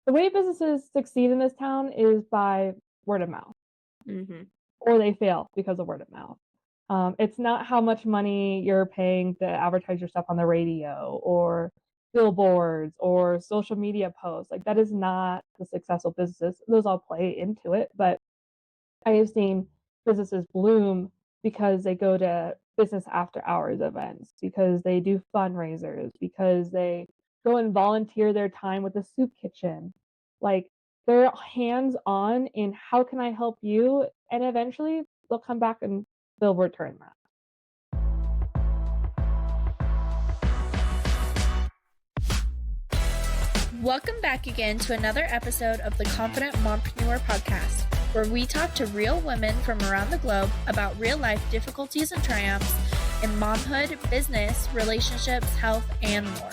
the way businesses succeed in this town is by word of mouth, Mm-hmm. or they fail because of word of mouth. It's not how much money you're paying to advertise your stuff on the radio or billboards or social media posts. Like, that is not the successful businesses. Those all play into it, but I have seen businesses bloom because they go to business after hours events, because they do fundraisers, because they go and volunteer their time with the soup kitchen. Like, they're hands on in how can I help you? And eventually they'll come back and they'll return that. Welcome back again to another episode of the Confident Mompreneur podcast, where we talk to real women from around the globe about real life difficulties and triumphs in momhood, business, relationships, health, and more.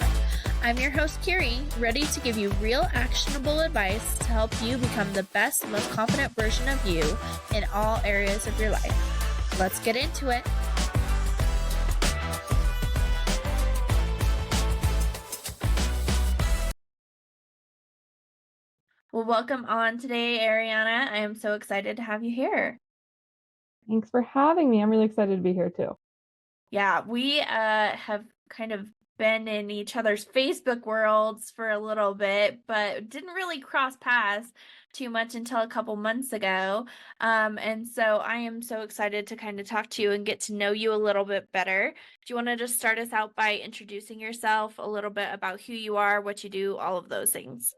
I'm your host, Kyrie, ready to give you real actionable advice to help you become the best, most confident version of you in all areas of your life. Let's get into it. Well, welcome on today, Arianna. I am so excited to have you here. Thanks for having me. I'm really excited to be here too. Yeah, we have kind of been in each other's Facebook worlds for a little bit, but didn't really cross paths too much until a couple months ago. And so I am so excited to kind of talk to you and get to know you a little bit better. Do you want to just start us out by introducing yourself, a little bit about who you are, what you do, all of those things?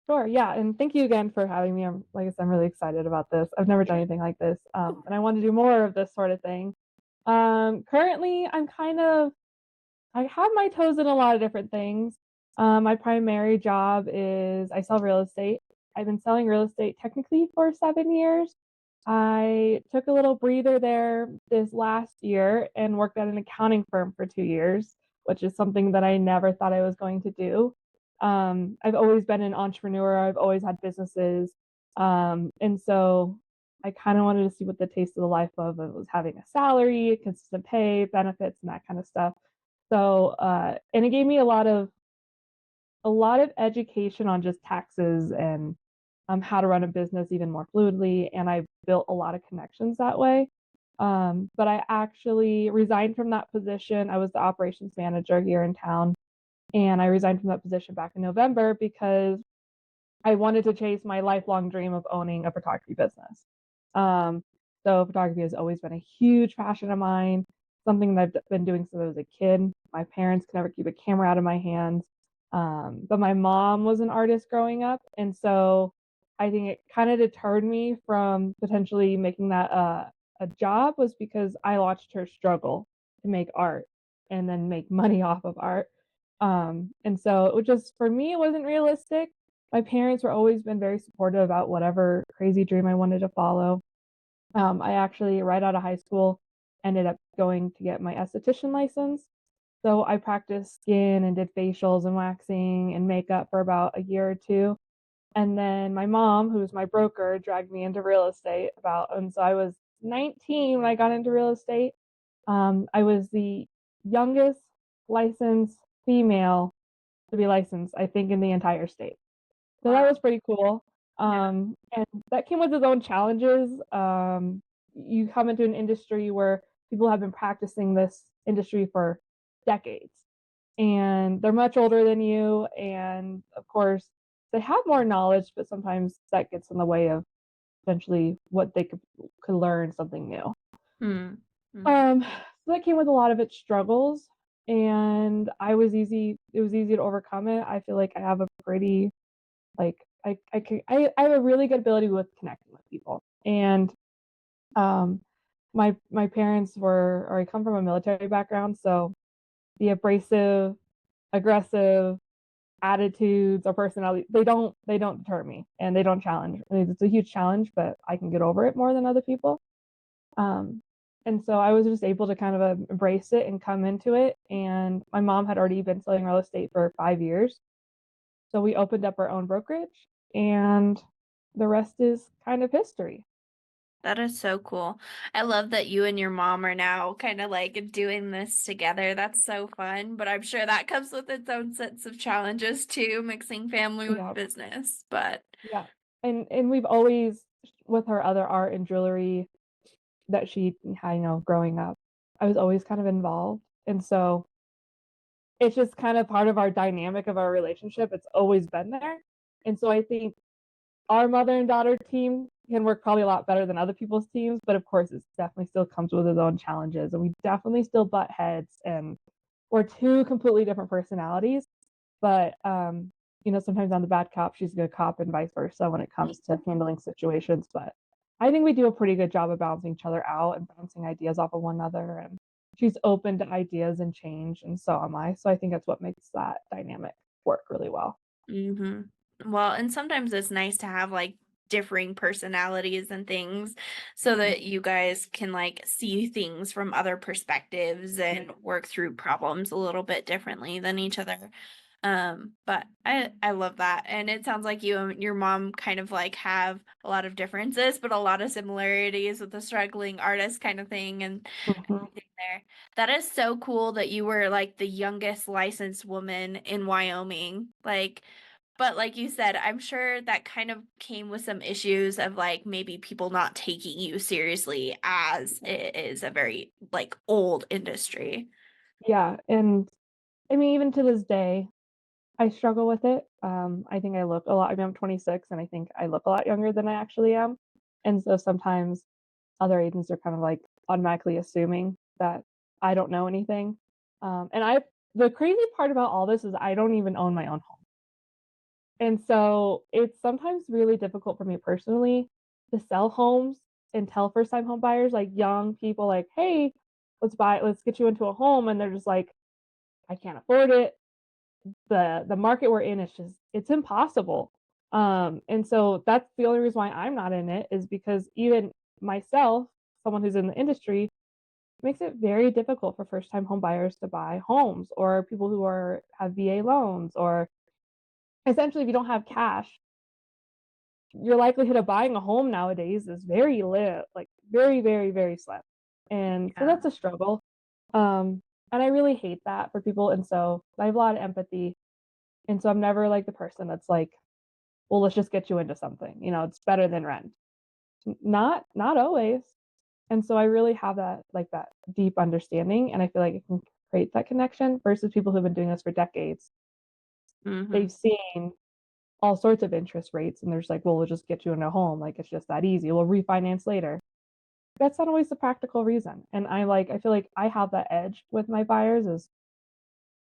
Sure, yeah, and thank you again for having me. Like I said, I'm really excited about this. I've never done anything like this, and I want to do more of this sort of thing. Currently, I have my toes in a lot of different things. My primary job is I sell real estate. I've been selling real estate technically for 7 years. I took a little breather there this last year and worked at an accounting firm for 2 years, which is something that I never thought I was going to do. I've always been an entrepreneur. I've always had businesses. And so I kind of wanted to see what the taste of the life of it was, having a salary, consistent pay, benefits, and that kind of stuff. So, and it gave me a lot of education on just taxes and how to run a business even more fluidly. And I built a lot of connections that way. But I actually resigned from that position. I was the operations manager here in town, and I resigned from that position back in November because I wanted to chase my lifelong dream of owning a photography business. Um, so photography has always been a huge passion of mine, something that I've been doing since I was a kid. My parents could never keep a camera out of my hands. But my mom was an artist growing up. And so I think it kind of deterred me from potentially making that a job, was because I watched her struggle to make art and then make money off of art. And so it was just, for me, it wasn't realistic. My parents were always been very supportive about whatever crazy dream I wanted to follow. I actually, right out of high school, ended up going to get my esthetician license. So I practiced skin and did facials and waxing and makeup for about a year or two. And then my mom, who's my broker, dragged me into real estate and so I was 19 when I got into real estate. I was the youngest licensed female to be licensed, I think, in the entire state. So that was pretty cool. And that came with its own challenges. You come into an industry where people have been practicing this industry for decades, and they're much older than you. And of course, they have more knowledge, but sometimes that gets in the way of eventually what they could learn something new. So that came with a lot of its struggles, and it was easy to overcome it. I feel like I have a pretty, like, I have a really good ability with connecting with people. And my parents or I come from a military background, so the abrasive, aggressive attitudes or personality, they don't deter me, and they don't challenge. I mean, it's a huge challenge, but I can get over it more than other people. And so I was just able to kind of embrace it and come into it. And my mom had already been selling real estate for 5 years. So we opened up our own brokerage, and the rest is kind of history. That is so cool. I love that you and your mom are now kind of like doing this together. That's so fun, but I'm sure that comes with its own sets of challenges too, mixing family with Yeah, business. But yeah. And we've always, with her other art and jewelry that she had, growing up, I was always kind of involved. And so it's just kind of part of our dynamic of our relationship. It's always been there. And so I think our mother and daughter team can work probably a lot better than other people's teams, but of course, it definitely still comes with its own challenges. And we definitely still butt heads, and we're two completely different personalities. But, sometimes I'm the bad cop, she's a good cop, and vice versa when it comes to handling situations. But I think we do a pretty good job of balancing each other out and bouncing ideas off of one another. And she's open to ideas and change, and so am I. So I think that's what makes that dynamic work really well. well, and sometimes it's nice to have like differing personalities and things so that you guys can like see things from other perspectives and work through problems a little bit differently than each other. But I love that. And it sounds like you and your mom kind of like have a lot of differences, but a lot of similarities with the struggling artist kind of thing and Mhm. everything there. That is so cool that you were like the youngest licensed woman in Wyoming. But like you said, I'm sure that kind of came with some issues of like maybe people not taking you seriously as it is a very like old industry. Yeah, and I mean, even to this day, I struggle with it. I think I look a lot. I mean, I'm 26, and I think I look a lot younger than I actually am. And so sometimes other agents are kind of like automatically assuming that I don't know anything. The crazy part about all this is I don't even own my own home. And so it's sometimes really difficult for me personally to sell homes and tell first time home buyers, like young people, like, hey, let's get you into a home. And they're just like, I can't afford it. The market we're in is just, it's impossible. And so that's the only reason why I'm not in it, is because even myself, someone who's in the industry, makes it very difficult for first time home buyers to buy homes, or people who have VA loans, or essentially if you don't have cash, your likelihood of buying a home nowadays is very lit, like very, very, very slim. And so Yeah. that's a struggle. And I really hate that for people. And so I have a lot of empathy. And so I'm never like the person that's like, well, let's just get you into something. It's better than rent. Not always. And so I really have that deep understanding. And I feel like it can create that connection versus people who've been doing this for decades. Mm-hmm. They've seen all sorts of interest rates, and they're just like, well, we'll just get you in a home. Like, it's just that easy. We'll refinance later. That's not always the practical reason. And I feel like I have that edge with my buyers. Is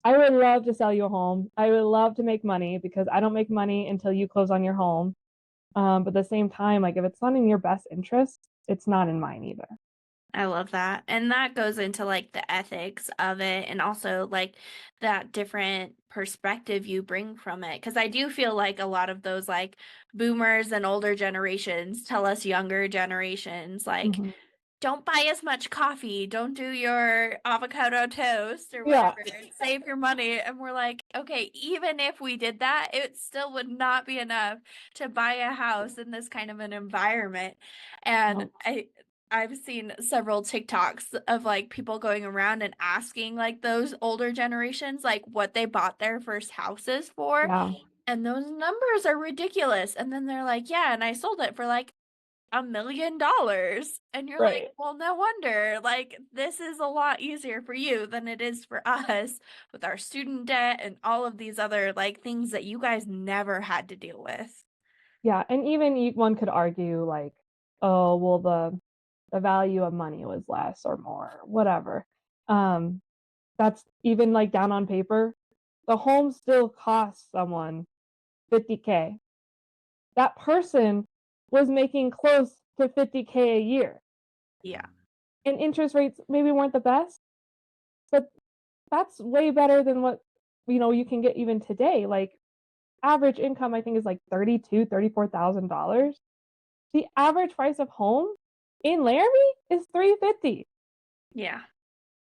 I would love to sell you a home. I would love to make money, because I don't make money until you close on your home. But at the same time, like, if it's not in your best interest, it's not in mine either. I love that. And that goes into like the ethics of it and also like that different perspective you bring from it. Cause I do feel like a lot of those like boomers and older generations tell us younger generations, like, Hmm. don't buy as much coffee, don't do your avocado toast or Yeah. whatever, and save your money. And we're like, okay, even if we did that, it still would not be enough to buy a house in this kind of an environment. And No. I've seen several TikToks of like people going around and asking like those older generations like what they bought their first houses for. Yeah. And those numbers are ridiculous. And then they're like, yeah, and I sold it for like $1 million. And you're like, Right. well, no wonder. Like, this is a lot easier for you than it is for us with our student debt and all of these other like things that you guys never had to deal with. Yeah. And even one could argue, like, oh, well, the value of money was less or more, whatever. Um, that's even like down on paper. The home still costs someone 50K. That person was making close to 50K a year. Yeah. And interest rates maybe weren't the best, but that's way better than what you can get even today. Like, average income I think is like $34,000. The average price of home in Laramie is 350. Yeah.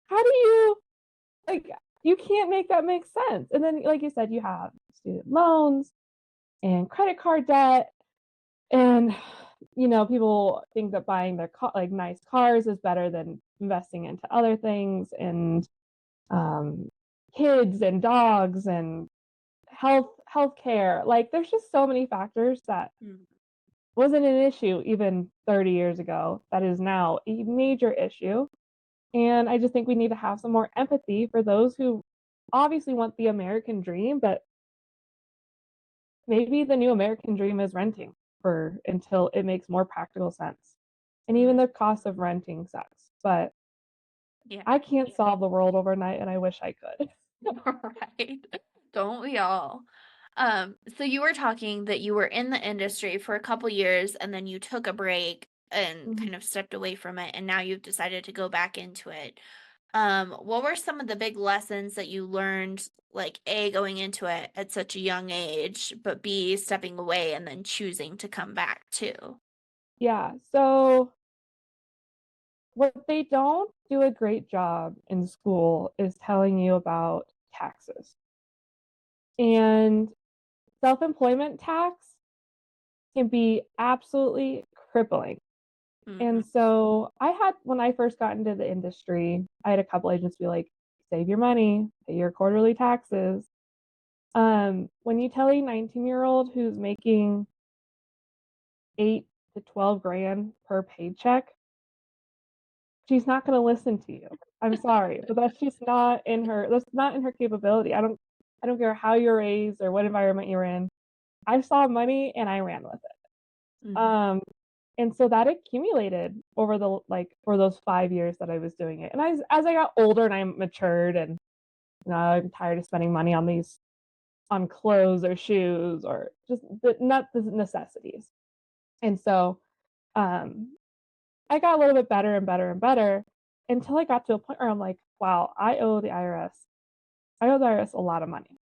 How do you, like, you can't make that make sense. And then, like you said, you have student loans and credit card debt, and people think that buying their like nice cars is better than investing into other things, and kids and dogs and healthcare. Like there's just so many factors that wasn't an issue even 30 years ago that is now a major issue. And I just think we need to have some more empathy for those who obviously want the American dream, but maybe the new American dream is renting for until it makes more practical sense. And even the cost of renting sucks, but I can't solve the world overnight, and I wish I could. Right. Don't we all? So you were talking that you were in the industry for a couple years and then you took a break and kind of stepped away from it, and now you've decided to go back into it. What were some of the big lessons that you learned, like A, going into it at such a young age, but B, stepping away and then choosing to come back too? Yeah, so what they don't do a great job in school is telling you about taxes. And self-employment tax can be absolutely crippling. And so when I first got into the industry, I had a couple agents be like, save your money, pay your quarterly taxes. When you tell a 19-year-old who's making 8 to 12 grand per paycheck, she's not going to listen to you. I'm sorry, but that's not in her capability. I don't care how you're raised or what environment you're in. I saw money and I ran with it. And so that accumulated over for those 5 years that I was doing it. And as I got older and I matured, and I'm tired of spending money on clothes or shoes or just not the necessities. And so I got a little bit better and better and better until I got to a point where I'm like, wow, I owe the IRS a lot of money.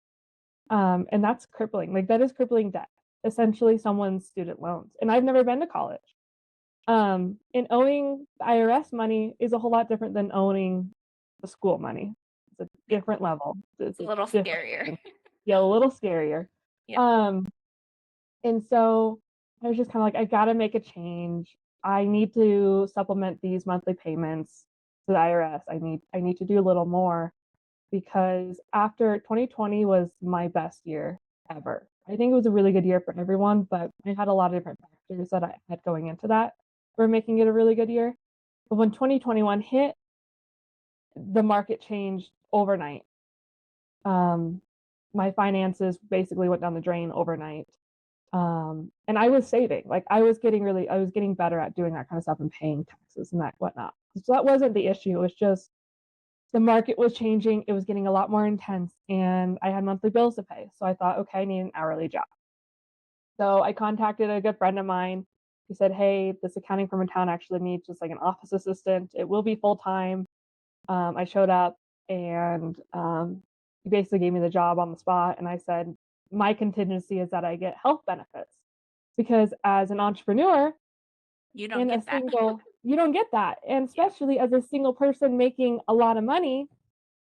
And that's crippling. Like that is crippling debt, essentially someone's student loans. And I've never been to college. And owing the IRS money is a whole lot different than owning the school money. It's a different level. It's a little scarier. Yeah, a little scarier. And so I was just kind of like, I got to make a change. I need to supplement these monthly payments to the IRS. I need to do a little more, because after 2020 was my best year ever. I think it was a really good year for everyone, but I had a lot of different factors that I had going into that were making it a really good year. But when 2021 hit, the market changed overnight. My finances basically went down the drain overnight. And I was saving, like I was getting better at doing that kind of stuff and paying taxes and that whatnot. So that wasn't the issue. It was just the market was changing. It was getting a lot more intense, and I had monthly bills to pay. So I thought, okay, I need an hourly job. So I contacted a good friend of mine. He said, hey, this accounting firm in town actually needs just like an office assistant. It will be full time. I showed up, and he basically gave me the job on the spot. And I said, my contingency is that I get health benefits, because as an entrepreneur, you don't get that. You don't get that. And especially as a single person making a lot of money,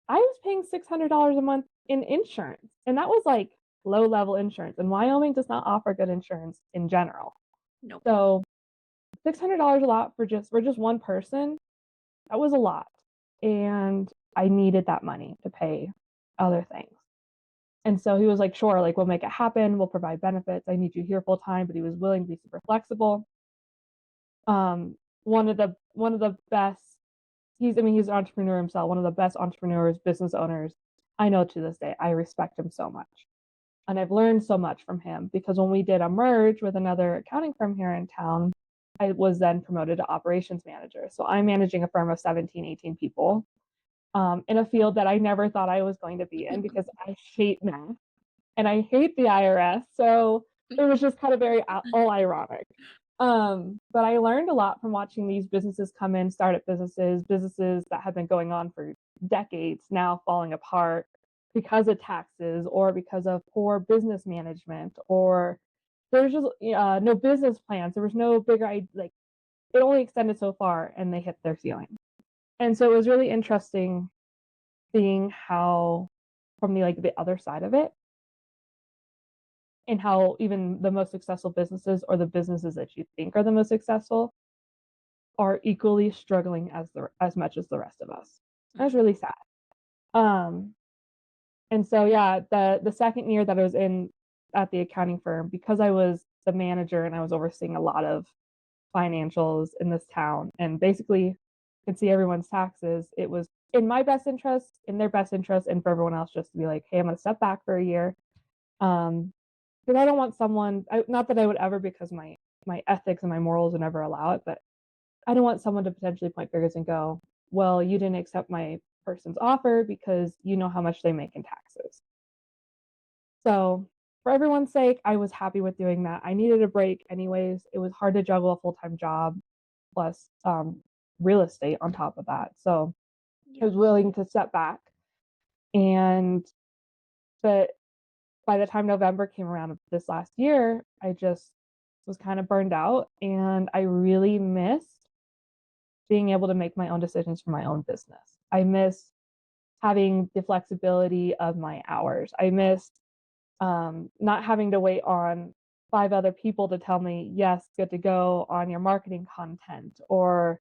I was paying $600 a month in insurance. And that was like low level insurance. And Wyoming does not offer good insurance in general. Nope. So $600 a lot for just one person, that was a lot. And I needed that money to pay other things. And so he was like, sure, like we'll make it happen. We'll provide benefits. I need you here full time, but he was willing to be super flexible. One of the best, he's an entrepreneur himself, one of the best entrepreneurs, business owners I know to this day. I respect him so much. And I've learned so much from him, because when we did a merge with another accounting firm here in town, I was then promoted to operations manager. So I'm managing a firm of 17, 18 people in a field that I never thought I was going to be in, because I hate math and I hate the IRS. So it was just kind of very all ironic. But I learned a lot from watching these businesses come in, startup businesses that have been going on for decades now falling apart because of taxes or because of poor business management, or there's just no business plans. There was no bigger, like it only extended so far and they hit their ceiling. And so it was really interesting seeing how from the other side of it. and how even the most successful businesses, or the businesses that you think are the most successful, are equally struggling as much as the rest of us. That was really sad. And so yeah, the second year that I was in at the accounting firm, because I was the manager and I was overseeing a lot of financials in this town and basically could see everyone's taxes, it was in my best interest, in their best interest, and for everyone else just to be like, hey, I'm gonna step back for a year. Because I don't want someone, not that I would ever, because my ethics and my morals would never allow it, but I don't want someone to potentially point fingers and go, well, you didn't accept my person's offer because you know how much they make in taxes. So for everyone's sake, I was happy with doing that. I needed a break anyways. It was hard to juggle a full-time job plus real estate on top of that. So I was willing to step back. And but by the time November came around of this last year, I just was kind of burned out, and I really missed being able to make my own decisions for my own business. I miss having the flexibility of my hours. I missed not having to wait on 5 other people to tell me, yes, good to go on your marketing content, or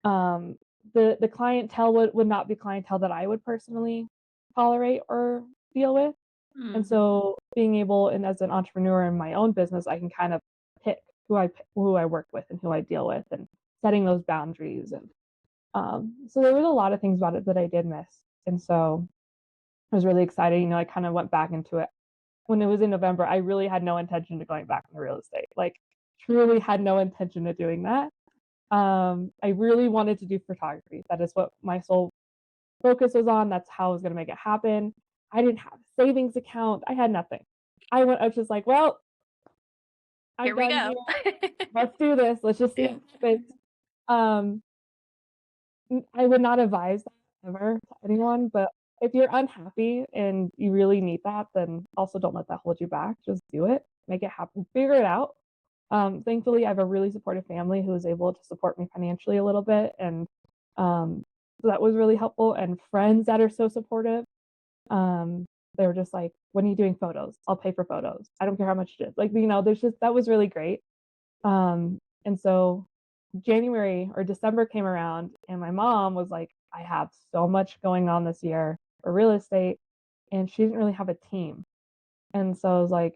the clientele would not be clientele that I would personally tolerate or deal with. And so being able, and as an entrepreneur in my own business, I can kind of pick who I work with and who I deal with, and setting those boundaries. And so there was a lot of things about it that I did miss. And so I was really excited. I kind of went back into it when it was in November. I really had no intention of going back into real estate. Like, truly had no intention of doing that. I really wanted to do photography. That is what my sole focus was on. That's how I was going to make it happen. I didn't have a savings account. I had nothing. I was just like, well, Here we go. Let's do this. Let's just see what happens. I would not advise that ever to anyone, but if you're unhappy and you really need that, then also don't let that hold you back. Just do it. Make it happen. Figure it out. Thankfully, I have a really supportive family who was able to support me financially a little bit, and so that was really helpful. And friends that are so supportive. They were just like, when are you doing photos? I'll pay for photos. I don't care how much it is. Like, there's just, that was really great. And so January or December came around, and my mom was like, I have so much going on this year for real estate, and she didn't really have a team. And so I was like,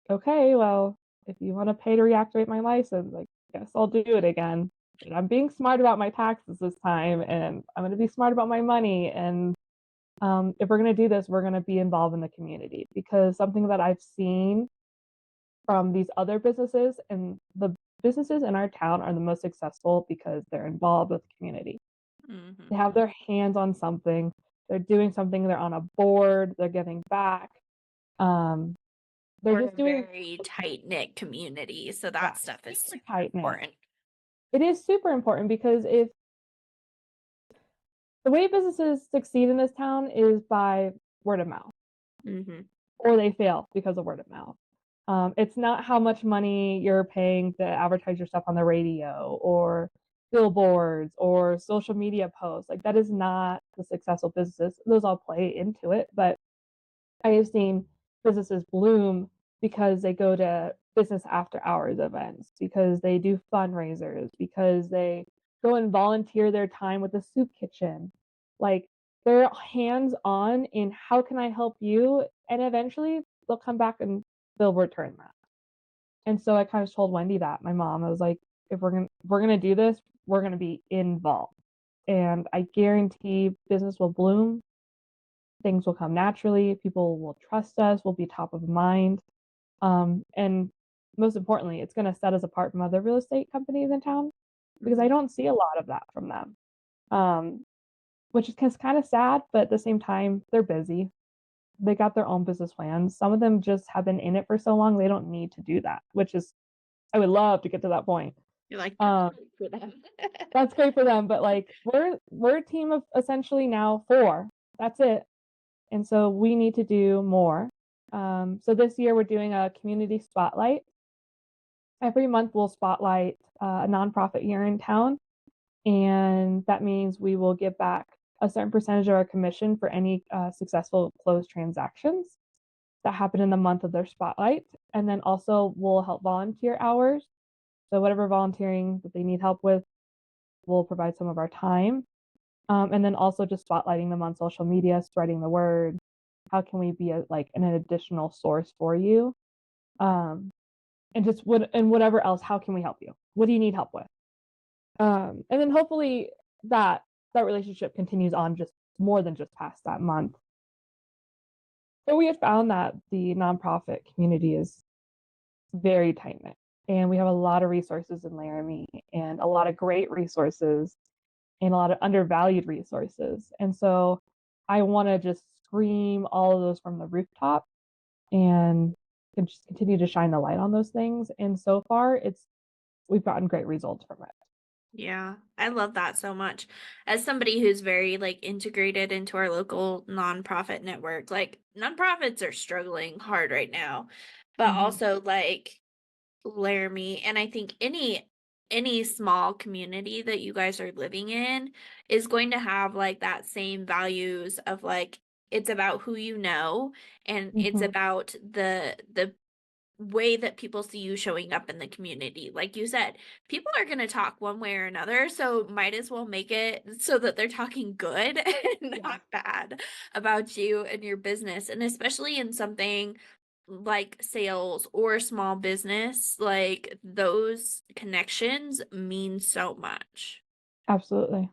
okay, well, if you want to pay to reactivate my license, like, guess I'll do it again. And I'm being smart about my taxes this time, and I'm going to be smart about my money. And if we're going to do this, we're going to be involved in the community, because something that I've seen from these other businesses, and the businesses in our town are the most successful because they're involved with the community. They have their hands on something. They're doing something. They're on a board. They're giving back. They're just doing a very tight-knit community, so that stuff is super important. It is super important, because if the way businesses succeed in this town is by word of mouth, or they fail because of word of mouth. It's not how much money you're paying to advertise your stuff on the radio or billboards or social media posts. Like, that is not the successful businesses. Those all play into it, but I have seen businesses bloom because they go to business after hours events, because they do fundraisers, because they go and volunteer their time with the soup kitchen. Like, they're hands on in how can I help you, and eventually they'll come back and they'll return that. And so I kind of told Wendy that, my mom, I was like, if we're gonna do this, we're gonna be involved, and I guarantee business will bloom. Things will come naturally. People will trust us. We'll be top of mind. And most importantly, it's going to set us apart from other real estate companies in town, because I don't see a lot of that from them, which is kind of sad. But at the same time, they're busy. They got their own business plans. Some of them just have been in it for so long, they don't need to do that, which is, I would love to get to that point. You're like, that's great for them. That's great for them. But like, we're a team of essentially now 4. That's it. And so we need to do more. So this year we're doing a community spotlight. Every month we'll spotlight a nonprofit here in town, and that means we will give back a certain percentage of our commission for any successful closed transactions. that happen in the month of their spotlight. And then also we'll help volunteer hours. So whatever volunteering that they need help with, we'll provide some of our time. And then also just spotlighting them on social media, spreading the word. How can we be like an additional source for you? And just whatever else, how can we help you? What do you need help with? And then hopefully that relationship continues on just more than just past that month. But we have found that the nonprofit community is very tight knit, and we have a lot of resources in Laramie, and a lot of great resources, and a lot of undervalued resources. And so I want to just scream all of those from the rooftop and just continue to shine the light on those things. And so far, we've gotten great results from it. Yeah, I love that so much. As somebody who's very like integrated into our local nonprofit network, like nonprofits are struggling hard right now, but Mhm. also like Laramie, and I think any small community that you guys are living in is going to have like that same values of like it's about who you know, and it's Mhm. about the way that people see you showing up in the community. Like you said, people are going to talk one way or another, so might as well make it so that they're talking good and Yeah, not bad about you and your business. And especially in something like sales or small business, like those connections mean so much. absolutely.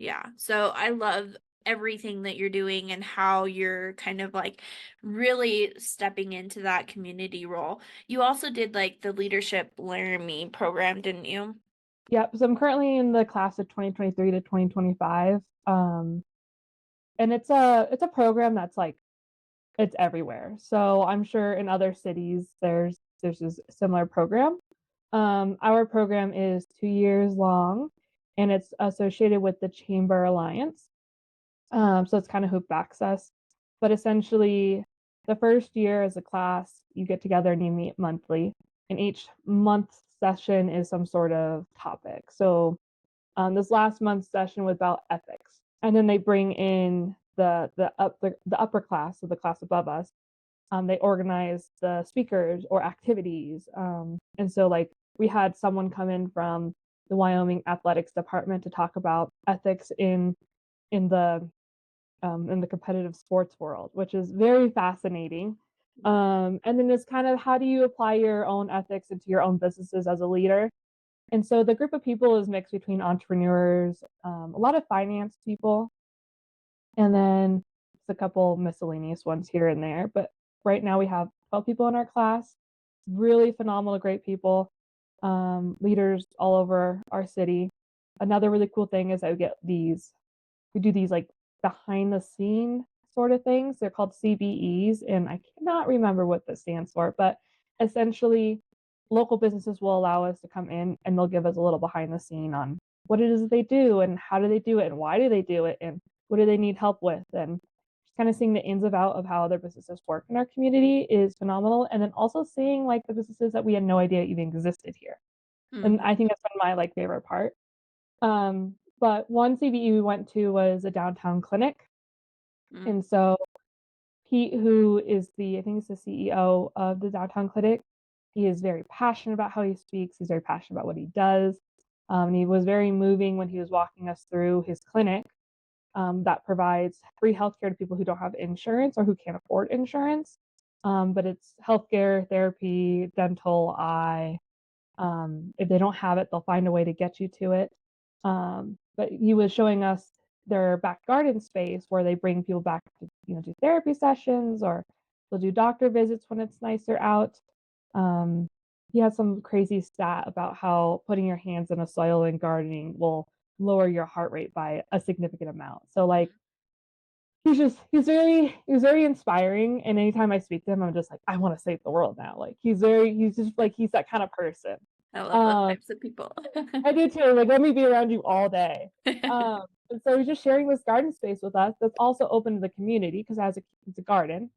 Yeah. So I love everything that you're doing and how you're kind of like really stepping into that community role. You also did like the Leadership Laramie program, didn't you? Yep. So I'm currently in the class of 2023 to 2025. And it's a program that's like it's everywhere. So I'm sure in other cities there's a similar program. Our program is 2 years long, and it's associated with the Chamber Alliance. So it's kind of hoop access. But essentially, the first year as a class, you get together and you meet monthly, and each month session is some sort of topic. So this last month's session was about ethics, and then they bring in the upper class, so the class above us. They organize the speakers or activities, and so like we had someone come in from the Wyoming athletics department to talk about ethics in the in the competitive sports world, which is very fascinating. And then it's kind of how do you apply your own ethics into your own businesses as a leader? And so the group of people is mixed between entrepreneurs, a lot of finance people, and then just a couple miscellaneous ones here and there. But right now we have 12 people in our class, really phenomenal, great people, leaders all over our city. Another really cool thing is that we do these like behind the scene sort of things. They're called CBEs, and I cannot remember what this stands for, but essentially, local businesses will allow us to come in and they'll give us a little behind the scene on what it is that they do and how do they do it and why do they do it and what do they need help with, and just kind of seeing the ins and out of how other businesses work in our community is phenomenal. And then also seeing like the businesses that we had no idea even existed here, and Mm-hmm. I think that's been my like favorite part. But one CBE we went to was a downtown clinic. And so Pete, who is I think he's the CEO of the downtown clinic, he is very passionate about how he speaks. He's very passionate about what he does. And he was very moving when he was walking us through his clinic that provides free healthcare to people who don't have insurance or who can't afford insurance. But it's healthcare, therapy, dental, eye, if they don't have it, they'll find a way to get you to it. But he was showing us their back garden space where they bring people back to do therapy sessions, or they'll do doctor visits when it's nicer out. Um, he had some crazy stat about how putting your hands in a soil and gardening will lower your heart rate by a significant amount. So like he's very inspiring, and anytime I speak to him I'm just like I want to save the world now. Like he's just like he's that kind of person. I love those um types of people. I do too. Like, let me be around you all day. And so he's just sharing this garden space with us that's also open to the community because it's a garden.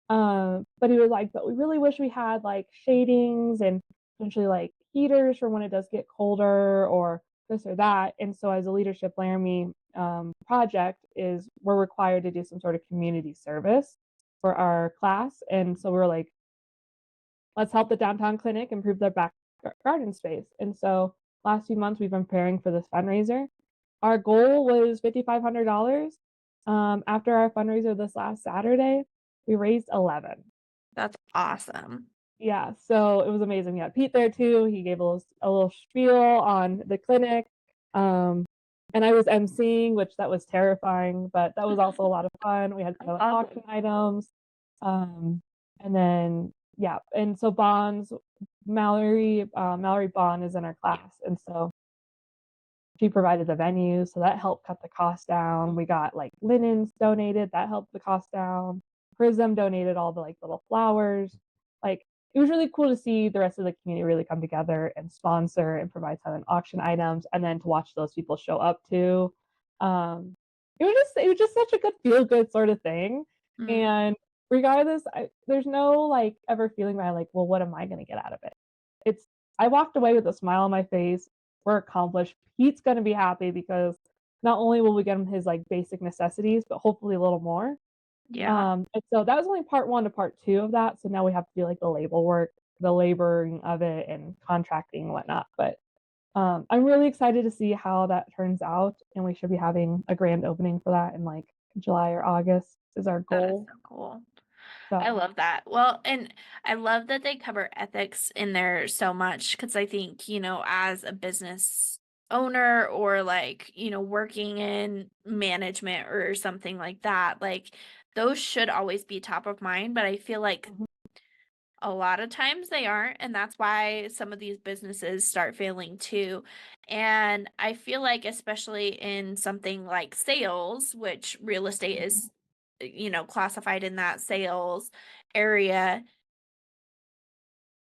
But he was like, but we really wish we had like shadings and potentially like heaters for when it does get colder or this or that. And so as a Leadership Laramie project is we're required to do some sort of community service. for our class. And so we were like, let's help the downtown clinic improve their back garden space. And so last few months we've been preparing for this fundraiser. Our goal was $5,500. After our fundraiser this last Saturday, we raised 11. That's awesome. Yeah, so it was amazing. We had Pete there too. He gave a little spiel on the clinic. And I was emceeing, which that was terrifying, but that was also a lot of fun. We had auction items. And then yeah, and so Bonds, Mallory Bond is in our class, and so she provided the venue, so that helped cut the cost down. We got like linens donated, that helped the cost down. Prism donated all the like little flowers. Like it was really cool to see the rest of the community really come together and sponsor and provide silent auction items, and then to watch those people show up too. It was just such a good feel good sort of thing. And regardless, there's no like ever feeling by like, well, what am I going to get out of it? It's I walked away with a smile on my face. We're accomplished. Pete's going to be happy because not only will we get him his like basic necessities, but hopefully a little more. Yeah. And so that was only part 1 to part 2 of that. So now we have to do like the label work, the laboring of it, and contracting and whatnot. But I'm really excited to see how that turns out, and we should be having a grand opening for that in like July or August is our goal. That is so cool. So I love that. Well, and I love that they cover ethics in there so much because I think, as a business owner or like, working in management or something like that, like those should always be top of mind. But I feel like a lot of times they aren't, and that's why some of these businesses start failing too. And I feel like especially in something like sales, which real estate is, classified in that sales area,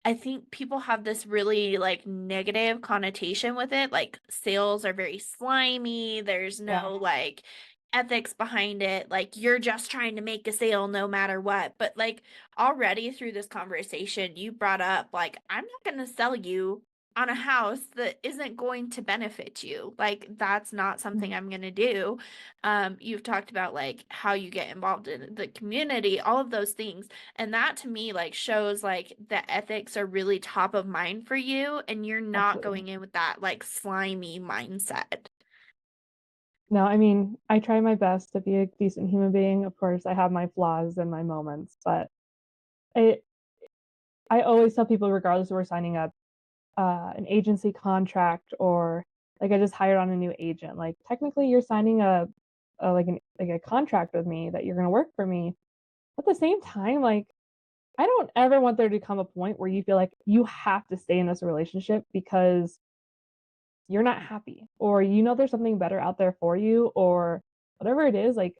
I think people have this really like negative connotation with it. Like sales are very slimy. There's no like ethics behind it. Like you're just trying to make a sale no matter what. But like already through this conversation, you brought up like, I'm not going to sell you on a house that isn't going to benefit you. Like that's not something I'm going to do. You've talked about like how you get involved in the community, all of those things. And that to me like shows like the ethics are really top of mind for you and you're not going in with that like slimy mindset. No, I mean, I try my best to be a decent human being. Of course, I have my flaws and my moments, but I always tell people, regardless if we're signing up an agency contract or like I just hired on a new agent, like technically you're signing a contract with me that you're going to work for me. At the same time, like I don't ever want there to come a point where you feel like you have to stay in this relationship because you're not happy or there's something better out there for you or whatever it is. Like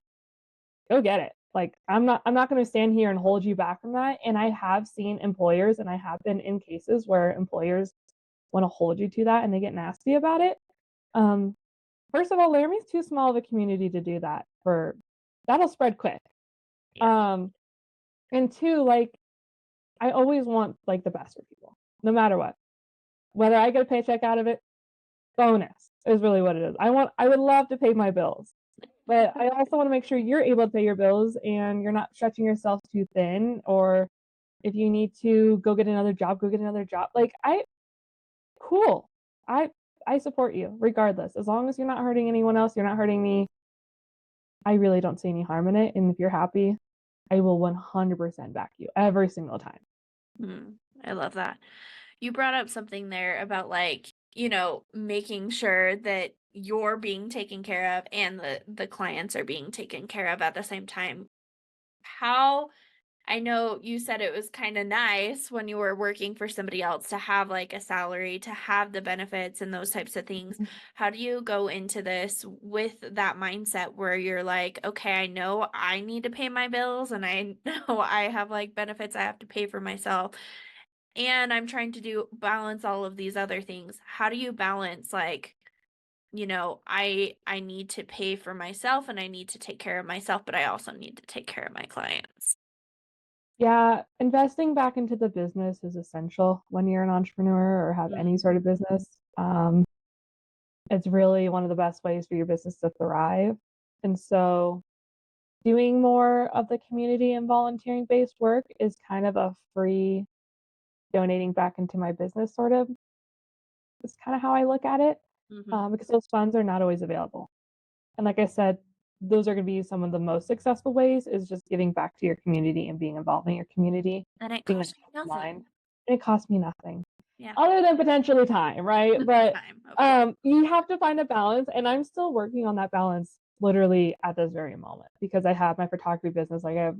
go get it. Like I'm not going to stand here and hold you back from that. And I have seen employers, and I have been in cases where employers want to hold you to that and they get nasty about it. First of all, Laramie's too small of a community to do that. That'll spread quick. And 2, like I always want like the best for people, no matter what. Whether I get a paycheck out of it, bonus is really what it is. I would love to pay my bills, but I also want to make sure you're able to pay your bills and you're not stretching yourself too thin. Or if you need to go get another job, go get another job. Like cool. I support you regardless. As long as you're not hurting anyone else, you're not hurting me. I really don't see any harm in it. And if you're happy, I will 100% back you every single time. I love that. You brought up something there about like, making sure that you're being taken care of and the clients are being taken care of at the same time. How I know you said it was kind of nice when you were working for somebody else to have like a salary, to have the benefits and those types of things. How do you go into this with that mindset where you're like, okay, I know I need to pay my bills and I know I have like benefits I have to pay for myself and I'm trying to balance all of these other things. How do you balance like, I need to pay for myself and I need to take care of myself, but I also need to take care of my clients? Yeah, investing back into the business is essential when you're an entrepreneur or have any sort of business. It's really one of the best ways for your business to thrive. And so doing more of the community and volunteering based work is kind of a free donating back into my business sort of is kind of how I look at it, Mm-hmm. because those funds are not always available. And like I said, those are going to be some of the most successful ways is just giving back to your community and being involved in your community, And it being a costs you nothing. mind. And it costs me nothing Yeah. other than potentially time, right? But Time, of course. you have to find a balance, and I'm still working on that balance literally at this very moment because I have my photography business. Like I have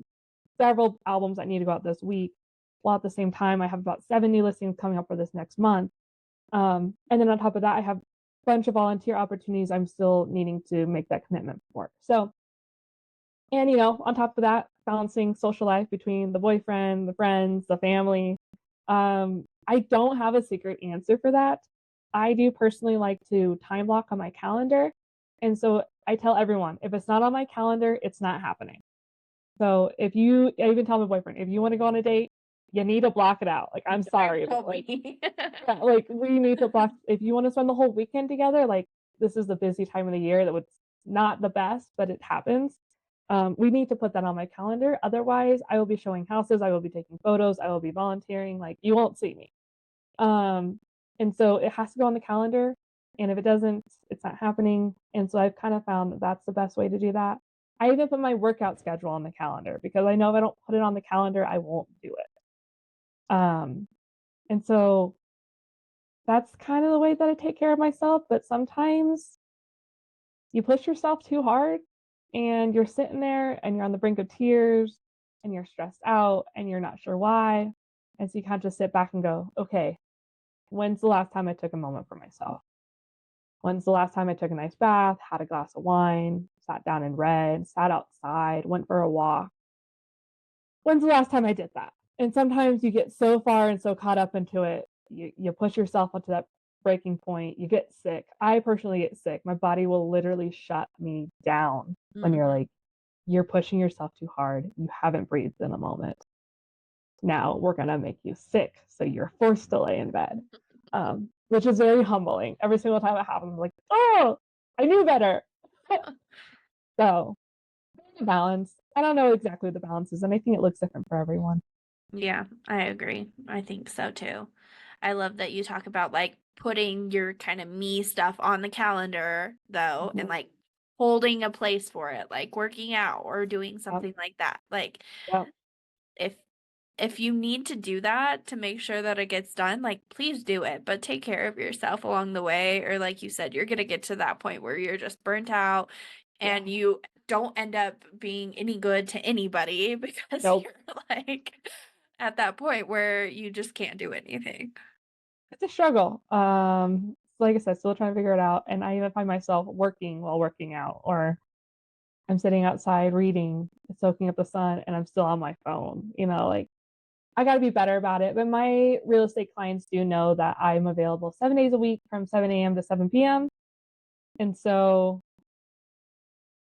several albums that need to go out this week, while at the same time I have about 7 new listings coming up for this next month. And then on top of that, I have a bunch of volunteer opportunities I'm still needing to make that commitment for. So, and on top of that, balancing social life between the boyfriend, the friends, the family. I don't have a secret answer for that. I do personally like to time block on my calendar. And so I tell everyone, if it's not on my calendar, it's not happening. So I even tell my boyfriend, if you want to go on a date, you need to block it out. Like, I'm sorry, but like, yeah, like we need to block. If you want to spend the whole weekend together, like this is the busy time of the year that was not the best, but it happens. We need to put that on my calendar. Otherwise, I will be showing houses, I will be taking photos, I will be volunteering. Like you won't see me. Um, and so it has to go on the calendar. And if it doesn't, it's not happening. And so I've kind of found that that's the best way to do that. I even put my workout schedule on the calendar because I know if I don't put it on the calendar, I won't do it. And so that's kind of the way that I take care of myself. But sometimes you push yourself too hard and you're sitting there and you're on the brink of tears and you're stressed out and you're not sure why. And so you kind of just sit back and go, okay, when's the last time I took a moment for myself? When's the last time I took a nice bath, had a glass of wine, sat down and read, sat outside, went for a walk? When's the last time I did that? And sometimes you get so far and so caught up into it, you push yourself onto that breaking point, you get sick. I personally get sick. My body will literally shut me down when you're Mm-hmm. like, you're pushing yourself too hard. You haven't breathed in a moment. Now we're going to make you sick. So you're forced to lay in bed, which is very humbling. Every single time it happens, I'm like, oh, I knew better. So balance. I don't know exactly what the balance is, and I think it looks different for everyone. Yeah, I agree. I think so too. I love that you talk about like putting your kind of me stuff on the calendar though, and Mhm. like holding a place for it, like working out or doing Yep. something like that. Like Yep. if if you need to do that to make sure that it gets done, like please do it, but take care of yourself along the way. Or like you said, you're gonna get to that point where you're just burnt out Yeah. and you don't end up being any good to anybody because Nope. you're like at that point where you just can't do anything. It's a struggle. Like I said, still trying to figure it out. And I even find myself working while working out, or I'm sitting outside reading, soaking up the sun, and I'm still on my phone. Like I got to be better about it. But my real estate clients do know that I'm available 7 days a week from 7 a.m. to 7 p.m. And so,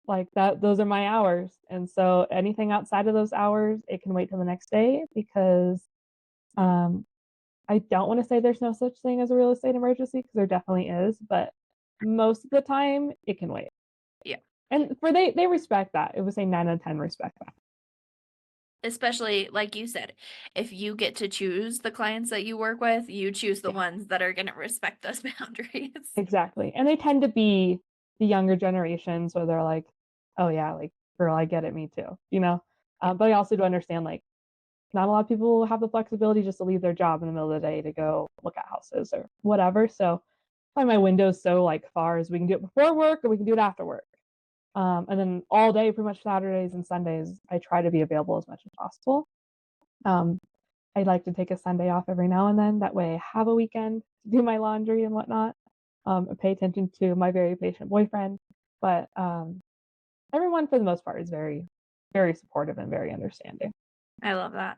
like that, those are my hours. And so, anything outside of those hours, it can wait till the next day because um, I don't want to say there's no such thing as a real estate emergency because there definitely is. But most of the time, it can wait. Yeah. And they respect that. It was a 9 out of 10 respect that. Especially like you said, if you get to choose the clients that you work with, you choose the Yeah. ones that are going to respect those boundaries. Exactly. And they tend to be the younger generations where they're like, oh, yeah, like, girl, I get it, me too. But I also do understand, like, not a lot of people have the flexibility just to leave their job in the middle of the day to go look at houses or whatever. So I find my window's so like far as we can do it before work or we can do it after work. And then all day, pretty much Saturdays and Sundays, I try to be available as much as possible. I like to take a Sunday off every now and then. That way I have a weekend to do my laundry and whatnot. Pay attention to my very patient boyfriend. But everyone, for the most part, is very, very supportive and very understanding. I love that.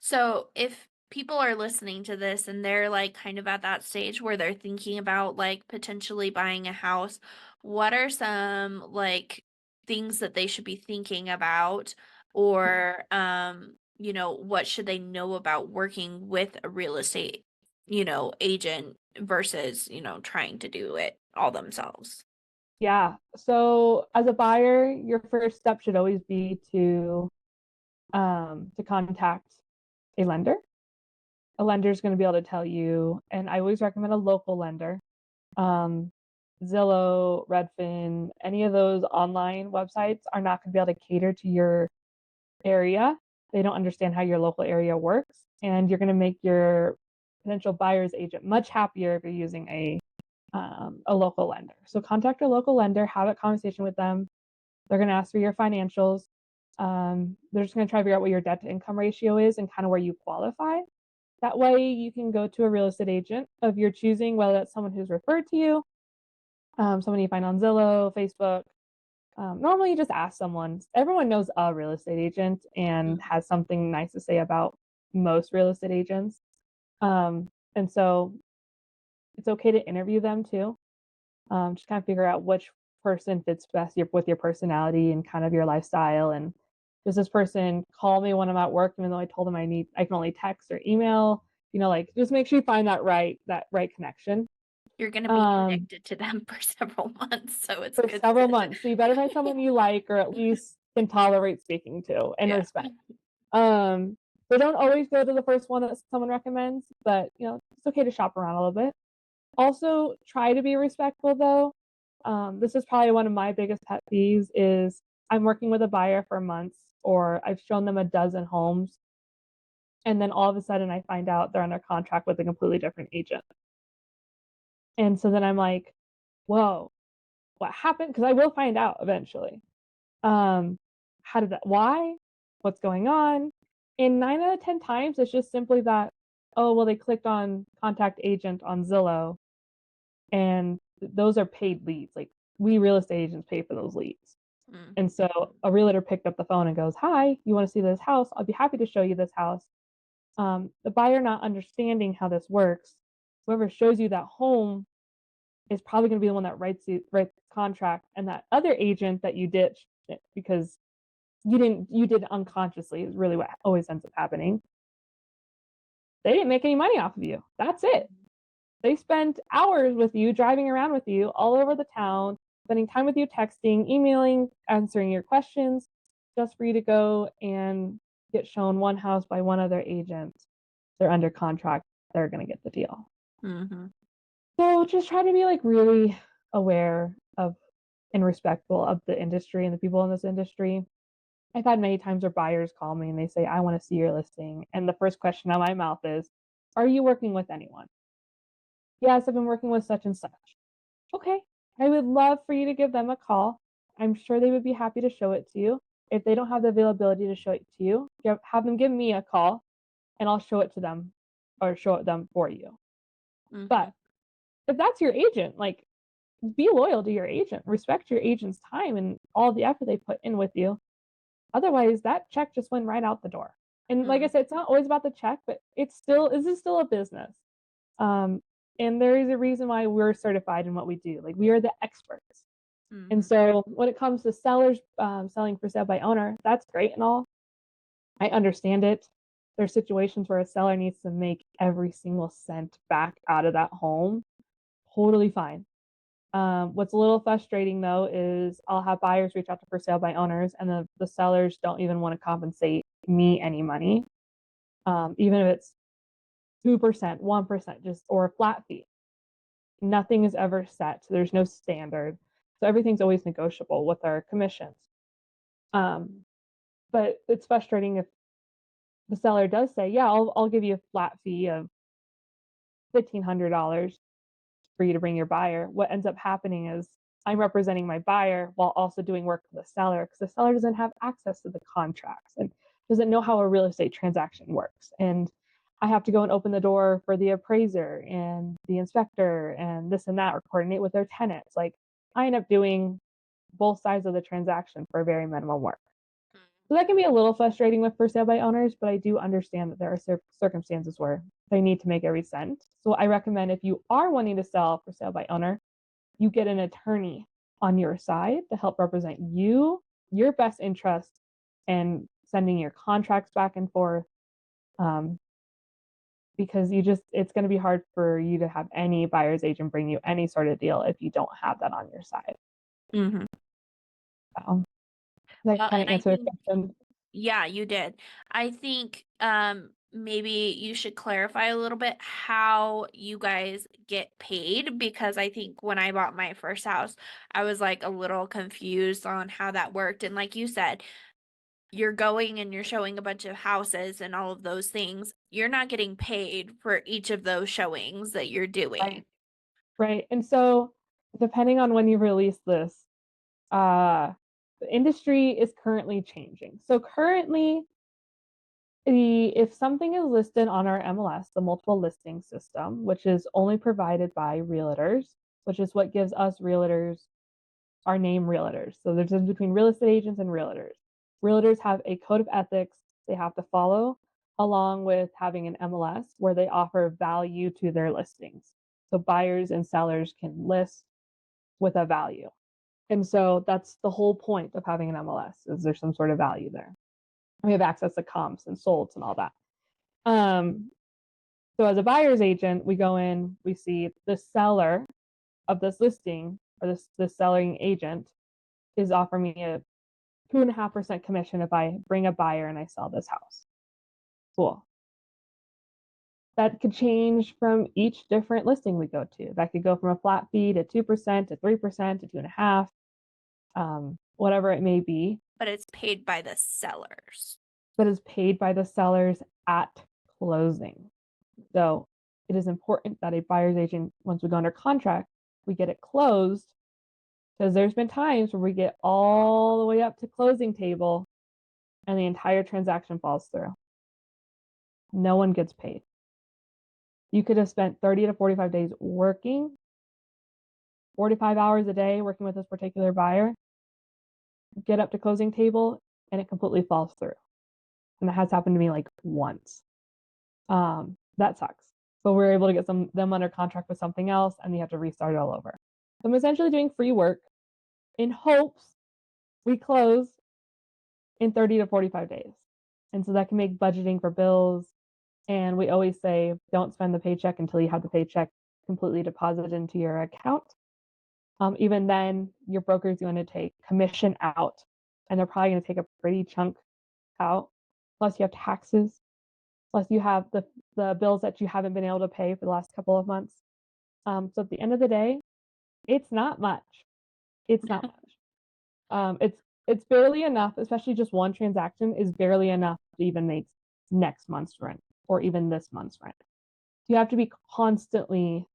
So, if people are listening to this and they're like kind of at that stage where they're thinking about like potentially buying a house, what are some like things that they should be thinking about or what should they know about working with a real estate, agent versus, trying to do it all themselves? Yeah. So as a buyer, your first step should always be to contact a lender. A lender is going to be able to tell you, and I always recommend a local lender. Um, Zillow, Redfin, any of those online websites are not going to be able to cater to your area. They don't understand how your local area works, and you're going to make your potential buyer's agent much happier if you're using a local lender. So contact a local lender, have a conversation with them. They're going to ask for your financials. They're just going to try to figure out what your debt to income ratio is and kind of where you qualify. That way you can go to a real estate agent of your choosing, whether that's someone who's referred to you, someone you find on Zillow, Facebook. Normally you just ask someone. Everyone knows a real estate agent and has something nice to say about most real estate agents. And so it's okay to interview them too. Just kind of figure out which person fits best with your personality and kind of your lifestyle. And does this person call me when I'm at work, even though I told them I can only text or email? Like just make sure you find that right connection. You're going to be connected to them for several months, so it's for good. several months. So you better find someone you like or at least can tolerate speaking to and respect. So don't always go to the first one that someone recommends, but it's okay to shop around a little bit. Also, try to be respectful though. This is probably one of my biggest pet peeves is I'm working with a buyer for months or I've shown them a dozen homes and then all of a sudden I find out they're under contract with a completely different agent. And so then I'm like, whoa, what happened? Because I will find out eventually. Why? What's going on? And 9 out of 10 times, it's just simply that, oh, well, they clicked on contact agent on Zillow and those are paid leads. Like we real estate agents pay for those leads. And so a realtor picked up the phone and goes, hi, you want to see this house? I'll be happy to show you this house. The buyer not understanding how this works, whoever shows you that home is probably going to be the one that writes the contract, and that other agent that you ditched because you did unconsciously is really what always ends up happening. They didn't make any money off of you. That's it. They spent hours with you, driving around with you all over the town, spending time with you, texting, emailing, answering your questions, just for you to go and get shown one house by one other agent. They're under contract. They're going to get the deal. So just try to be like really aware of and respectful of the industry and the people in this industry. I've had many times where buyers call me and they say, I want to see your listing. And the first question out of my mouth is, are you working with anyone? Yes, I've been working with such and such. Okay, I would love for you to give them a call. I'm sure they would be happy to show it to you. If they don't have the availability to show it to you, have them give me a call and I'll show it to them or show it them for you. But if that's your agent, like be loyal to your agent, respect your agent's time and all the effort they put in with you. Otherwise, that check just went right out the door. And like I said, it's not always about the check, but this is still a business. And there is a reason why we're certified in what we do. Like we are the experts. And so when it comes to sellers selling for sale by owner, that's great and all. I understand it. There's situations where a seller needs to make every single cent back out of that home. Totally fine. What's a little frustrating though is I'll have buyers reach out to for sale by owners and the sellers don't even want to compensate me any money. Even if it's 2%, 1%, just or a flat fee. Nothing is ever set. So there's no standard. So everything's always negotiable with our commissions. But it's frustrating if the seller does say, yeah, I'll give you a flat fee of $1,500 for you to bring your buyer. What ends up happening is I'm representing my buyer while also doing work for the seller because the seller doesn't have access to the contracts and doesn't know how a real estate transaction works. And I have to go and open the door for the appraiser and the inspector and this and that, or coordinate with their tenants. Like I end up doing both sides of the transaction for very minimum work. So that can be a little frustrating with for sale by owners, but I do understand that there are circumstances where they need to make every cent. So I recommend if you are wanting to sell for sale by owner, you get an attorney on your side to help represent you, your best interest, and sending your contracts back and forth. Because it's going to be hard for you to have any buyer's agent bring you any sort of deal if you don't have that on your side. Mhm. So, does that Well, kind and of I answer your think question? yeah, you did. I think maybe you should clarify a little bit how you guys get paid because I think when I bought my first house, I was like a little confused on how that worked. And like you said, you're going and you're showing a bunch of houses and all of those things. You're not getting paid for each of those showings that you're doing. Right. Right. And so, depending on when you release this, uh, the industry is currently changing. So currently, if something is listed on our MLS, the multiple listing system, which is only provided by realtors, which is what gives us realtors our name realtors. So there's a difference between real estate agents and realtors. Realtors have a code of ethics they have to follow, along with having an MLS where they offer value to their listings. So buyers and sellers can list with a value. And so that's the whole point of having an MLS is there's some sort of value there. We have access to comps and solds and all that. Um, so as a buyer's agent, we go in, we see the seller of this listing or this selling agent is offering me a 2.5% commission if I bring a buyer and I sell this house. Cool. That could change from each different listing we go to. That could go from a flat fee to 2% to 3% to 2.5%, whatever it may be. But it's paid by the sellers. But is paid by the sellers at closing. So it is important that a buyer's agent, once we go under contract, we get it closed because there's been times where we get all the way up to closing table and the entire transaction falls through. No one gets paid. You could have spent 30 to 45 days working, 45 hours a day working with this particular buyer, get up to closing table, and it completely falls through. And that has happened to me like once. That sucks. But we're able to get them under contract with something else, and you have to restart all over. So I'm essentially doing free work in hopes we close in 30 to 45 days. And so that can make budgeting for bills. And we always say, don't spend the paycheck until you have the paycheck completely deposited into your account. Even then, your broker is going to take commission out, and they're probably going to take a pretty chunk out. Plus, you have taxes. Plus, you have the bills that you haven't been able to pay for the last couple of months. So at the end of the day, it's not much. It's not much. It's barely enough, especially just one transaction is barely enough to even make next month's rent or even this month's rent. You have to be constantly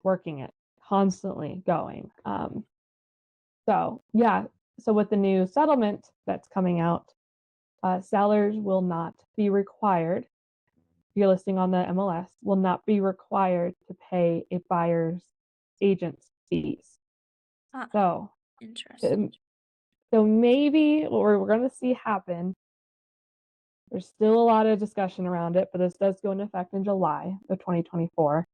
working it, constantly going. So yeah, so with the new settlement that's coming out, sellers will not be required. Your listing on the MLS will not be required to pay a buyer's agent's fees. Huh, So, interesting. so maybe what we're going to see happen. There's still a lot of discussion around it, but this does go into effect in July of 2024.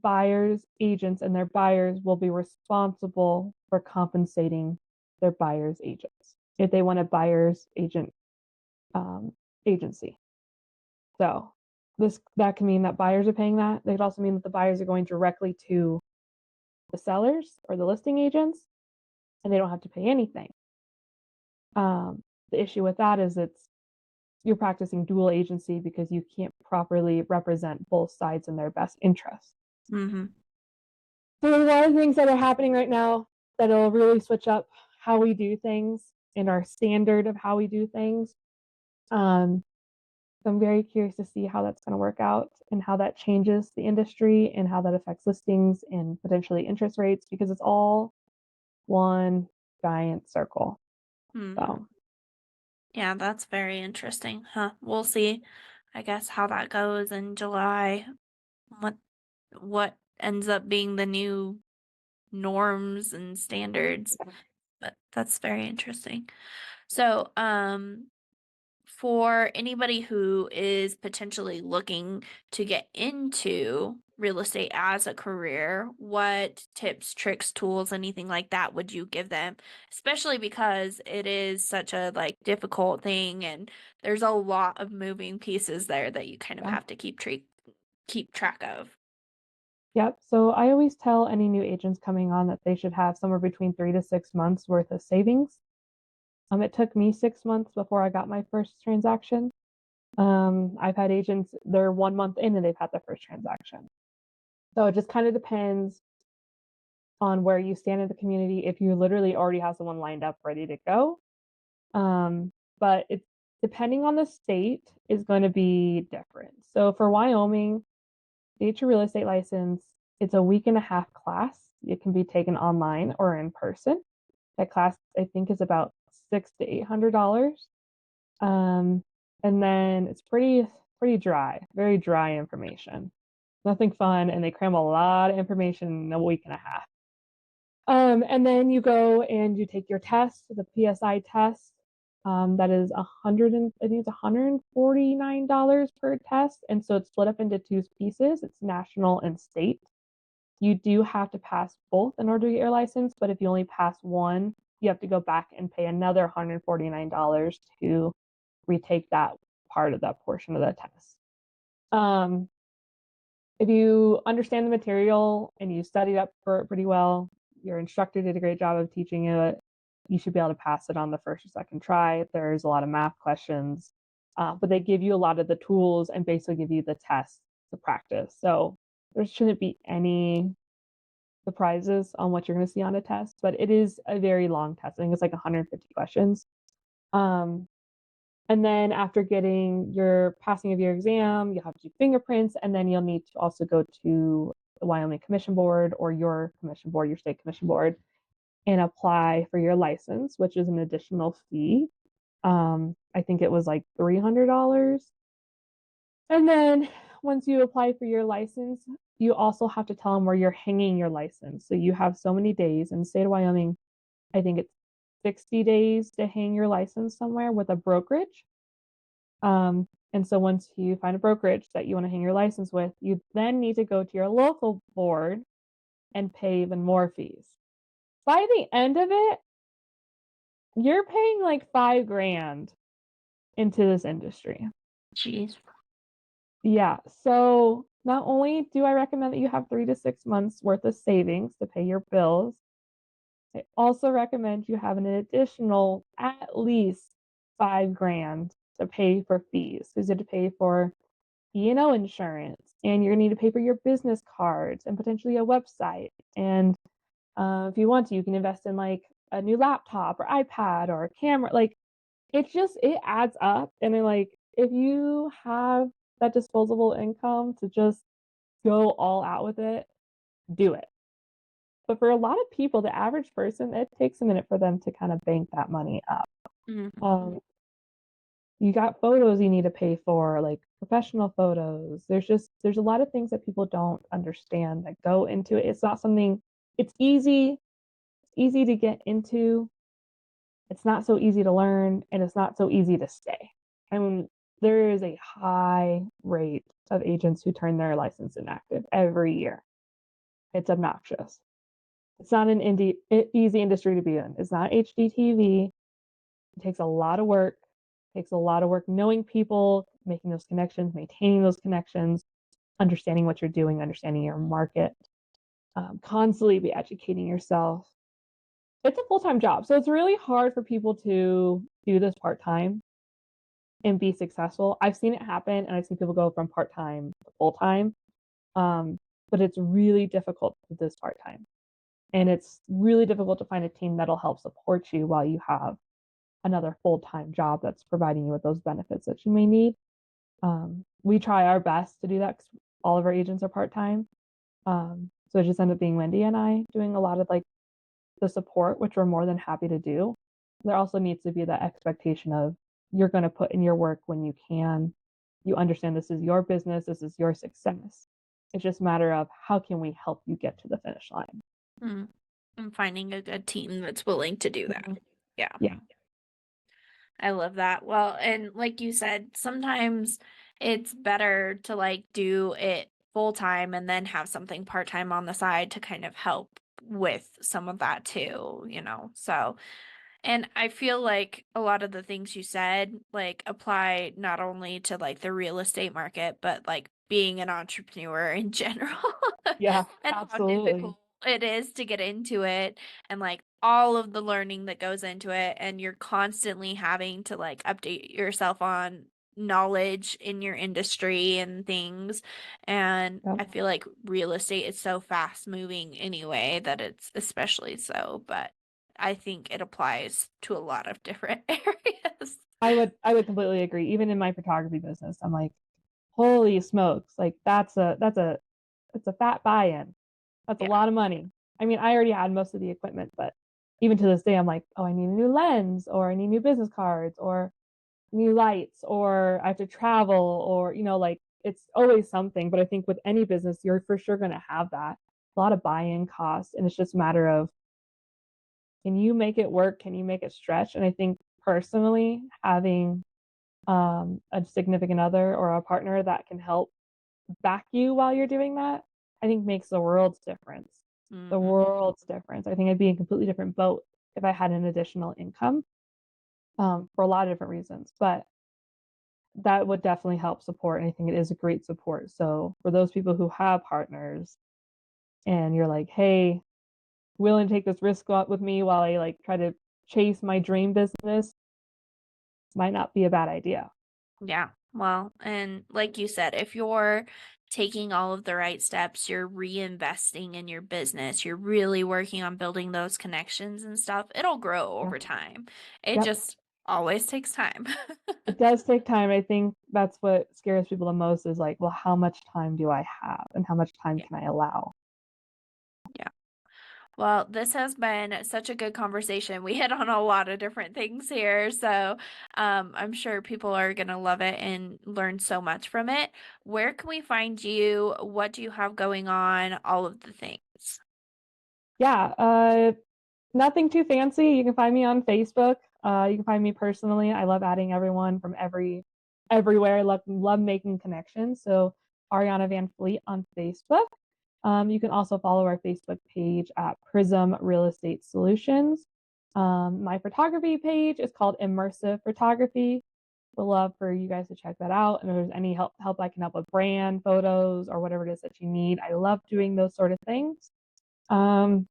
Buyers, agents, and their buyers will be responsible for compensating their buyer's agents if they want a buyer's agent agency. So that can mean that buyers are paying that. It could also mean that the buyers are going directly to the sellers or the listing agents, and they don't have to pay anything. The issue with that is you're practicing dual agency because you can't properly represent both sides in their best interests. Mm-hmm. So there's a lot of things that are happening right now that'll really switch up how we do things and our standard of how we do things. So I'm very curious to see how that's going to work out and how that changes the industry and how that affects listings and potentially interest rates because it's all one giant circle. Mm-hmm. So Yeah, that's very interesting. Huh. We'll see, I guess, how that goes in July. What ends up being the new norms and standards. But that's very interesting. So, for anybody who is potentially looking to get into real estate as a career, what tips, tricks, tools, anything like that would you give them? Especially because it is such a like difficult thing and there's a lot of moving pieces there that you kind of yeah. have to keep track of. Yep. So I always tell any new agents coming on that they should have somewhere between 3 to 6 months worth of savings. It took me 6 months before I got my first transaction. I've had agents, they're 1 month in and they've had their first transaction. So it just kind of depends on where you stand in the community. If you literally already have someone lined up ready to go, but it's depending on the state is going to be different. So for Wyoming, get your real estate license. It's a week and a half class. It can be taken online or in person. That class I think is about $600 to $800. Um, and then it's pretty dry, very dry information. Nothing fun, and they cram a lot of information in a week and a half. And then you go and you take your test, the PSI test. That is I think it's $149 per test, and so it's split up into two pieces. It's national and state. You do have to pass both in order to get your license, but if you only pass one, you have to go back and pay another $149 to retake that part of that portion of the test. If you understand the material and you studied up for it pretty well, your instructor did a great job of teaching it, you should be able to pass it on the first or second try. There's a lot of math questions, but they give you a lot of the tools and basically give you the test to practice. So there shouldn't be any surprises on what you're going to see on a test, but it is a very long test. I think it's like 150 questions. Um, and then after getting your passing of your exam, you'll have to do fingerprints, and then you'll need to also go to the Wyoming Commission Board or your commission board, your state commission board, and apply for your license, which is an additional fee. I think it was like $300. And then once you apply for your license, you also have to tell them where you're hanging your license. So you have so many days. In the state of Wyoming, I think it's 60 days to hang your license somewhere with a brokerage. And so once you find a brokerage that you want to hang your license with, you then need to go to your local board and pay even more fees. By the end of it, you're paying like $5,000 into this industry. Jeez. Yeah. So not only do I recommend that you have 3 to 6 months worth of savings to pay your bills, I also recommend you have an additional at least $5,000 to pay for fees. Because you have to pay for E&O insurance, and you're gonna need to pay for your business cards and potentially a website. And if you want to, you can invest in like a new laptop or iPad or a camera. Like it adds up. And then like if you have that disposable income to just go all out with it, do it. But for a lot of people, the average person, it takes a minute for them to kind of bank that money up. Mm-hmm. You got photos you need to pay for, like professional photos. There's a lot of things that people don't understand that go into it. It's not something, it's easy to get into. It's not so easy to learn, and it's not so easy to stay. I mean, there is a high rate of agents who turn their license inactive every year. It's obnoxious. It's not an easy industry to be in. It's not HDTV. It takes a lot of work. It takes a lot of work knowing people, making those connections, maintaining those connections, understanding what you're doing, understanding your market, constantly be educating yourself. It's a full-time job. So it's really hard for people to do this part-time and be successful. I've seen it happen, and I've seen people go from part-time to full-time. But it's really difficult to do this part-time. And it's really difficult to find a team that'll help support you while you have another full-time job that's providing you with those benefits that you may need. We try our best to do that because all of our agents are part-time. So it just ended up being Wendy and I doing a lot of like the support, which we're more than happy to do. There also needs to be that expectation of you're going to put in your work when you can. You understand this is your business, this is your success. It's just a matter of how can we help you get to the finish line. And finding a good team that's willing to do that. Mhm. Yeah. Yeah. I love that. Well, and like you said, sometimes it's better to like do it full time and then have something part time on the side to kind of help with some of that too, you know? So, and I feel like a lot of the things you said like apply not only to like the real estate market, but like being an entrepreneur in general Yeah, and how absolutely. difficult it is to get into it and like all of the learning that goes into it. And you're constantly having to like update yourself on knowledge in your industry and things. And Yep. I feel like real estate is so fast moving anyway that it's especially so, but I think it applies to a lot of different areas. I would completely agree. Even in my photography business, I'm like, holy smokes, like it's a fat buy-in. That's a Yeah. lot of money. I mean, I already had most of the equipment, but even to this day, I'm like, oh, I need a new lens, or I need new business cards, or new lights, or I have to travel, or like it's always something. But I think with any business, you're for sure going to have that a lot of buy-in costs, and it's just a matter of, can you make it work? Can you make it stretch? And I think personally, having a significant other or a partner that can help back you while you're doing that, I think makes the world's difference. The Hmm. world's difference. I think I'd be in a completely different boat if I had an additional income, for a lot of different reasons. But that would definitely help support. And I think it is a great support. So for those people who have partners and you're like, hey, willing to take this risk with me while I like try to chase my dream business, might not be a bad idea. Yeah. Well, and like you said, if you're taking all of the right steps, you're reinvesting in your business, you're really working on building those connections and stuff, it'll grow Yeah. over time. It Yep. just always takes time. It does take time. I think that's what scares people the most is like, well, how much time do I have and how much time Yeah. can I allow? Yeah. Well, this has been such a good conversation. We hit on a lot of different things here. So I'm sure people are going to love it and learn so much from it. Where can we find you? What do you have going on? All of the things. Yeah, nothing too fancy. You can find me on Facebook. You can find me personally. I love adding everyone from everywhere. I love making connections. So Arianna Van Fleet on Facebook. You can also follow our Facebook page at Prism Real Estate Solutions. My photography page is called Immersive Photography. Would love for you guys to check that out. And if there's any help I can help with brand photos or whatever it is that you need, I love doing those sort of things. Um,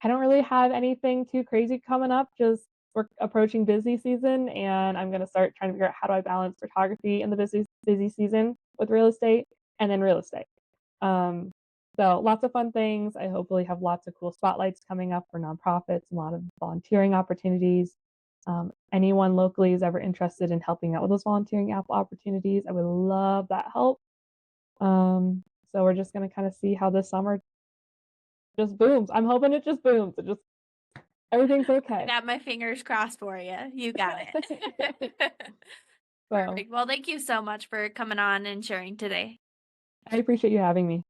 I don't really have anything too crazy coming up. Just we're approaching busy season, and I'm gonna start trying to figure out how do I balance photography in the busy season with real estate, and then real estate. Um, so lots of fun things. I hopefully have lots of cool spotlights coming up for nonprofits, a lot of volunteering opportunities. Anyone locally is ever interested in helping out with those volunteering opportunities, I would love that help. So we're just gonna kind of see how this summer just booms. I'm hoping it just booms. It just everything's I okay. got my fingers crossed for you. You got it. So Perfect. Well, thank you so much for coming on and sharing today. I appreciate you having me.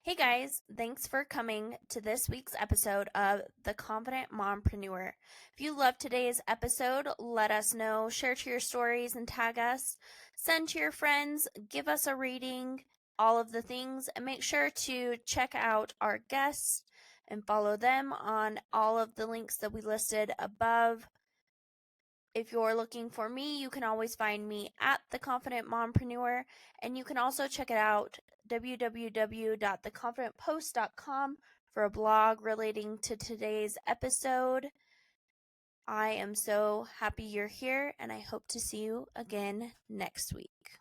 Hey guys, thanks for coming to this week's episode of The Confident Mompreneur. If you loved today's episode, let us know, share to your stories and tag us, send to your friends, give us a rating, all of the things, and make sure to check out our guests and follow them on all of the links that we listed above. If you're looking for me, you can always find me at The Confident Mompreneur, and you can also check it out www.theconfidentpost.com for a blog relating to today's episode. I am so happy you're here, and I hope to see you again next week.